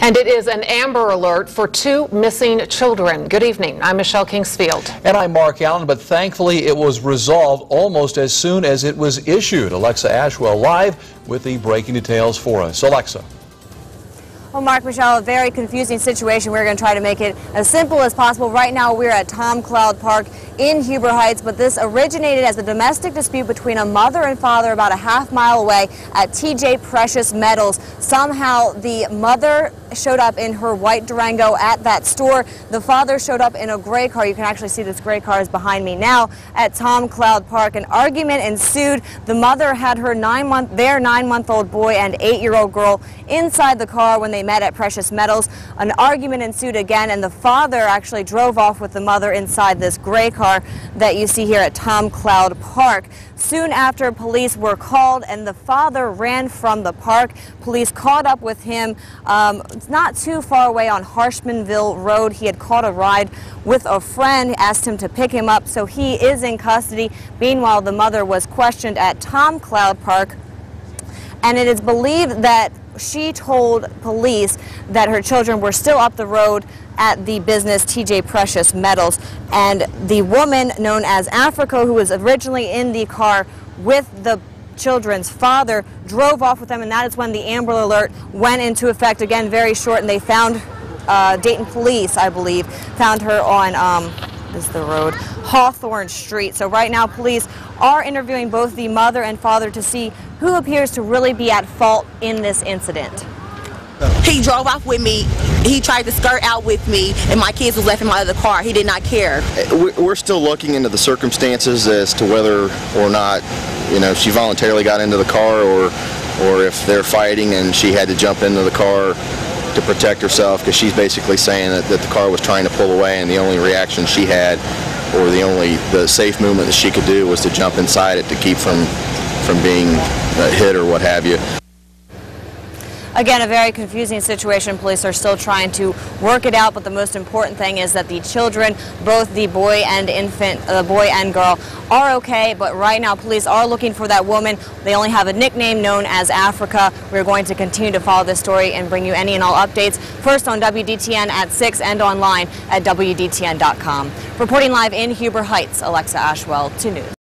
And it is an Amber Alert for 2 missing children. Good evening. I'm Michelle Kingsfield. And I'm Mark Allen, but thankfully it was resolved almost as soon as it was issued. Alexa Ashwell live with the breaking details for us. Alexa. Well, Mark, Michelle, a very confusing situation. We're going to try to make it as simple as possible. Right now, we're at Tom Cloud Park in Huber Heights, but this originated as a domestic dispute between a mother and father about a half-mile away at TJ Precious Metals. Somehow, the mother showed up in her white Durango at that store. The father showed up in a gray car. You can actually see this gray car is behind me now at Tom Cloud Park. An argument ensued. The mother had her 9-month-old boy and 8-year-old girl inside the car when they met at Precious Metals. An argument ensued again, and the father actually drove off with the mother inside this gray car that you see here at Tom Cloud Park. Soon after, police were called and the father ran from the park. Police caught up with him not too far away on Harshmanville Road. He had caught a ride with a friend, asked him to pick him up, so he is in custody. Meanwhile, the mother was questioned at Tom Cloud Park, and it is believed that she told police that her children were still up the road at the business TJ Precious Metals, and the woman known as Africa, who was originally in the car with the children's father, drove off with them, and that is when the Amber Alert went into effect. Again, very short, and they found Dayton police, I believe, found her on this is the road, Hawthorne Street. So right now, police are interviewing both the mother and father to see who appears to really be at fault in this incident. He drove off with me. He tried to skirt out with me, and my kids was left in my other car. He did not care. We're still looking into the circumstances as to whether or not, she voluntarily got into the car, or if they're fighting and she had to jump into the car to protect herself, because she's basically saying that the car was trying to pull away, and the only reaction she had, or the safe movement that she could do, was to jump inside it to keep from being hit or what have you. Again, a very confusing situation. Police are still trying to work it out, but the most important thing is that the children, both the boy and girl, are okay. But right now, police are looking for that woman. They only have a nickname known as Africa. We're going to continue to follow this story and bring you any and all updates. First on WDTN at 6 and online at WDTN.com. Reporting live in Huber Heights, Alexa Ashwell, 2 News.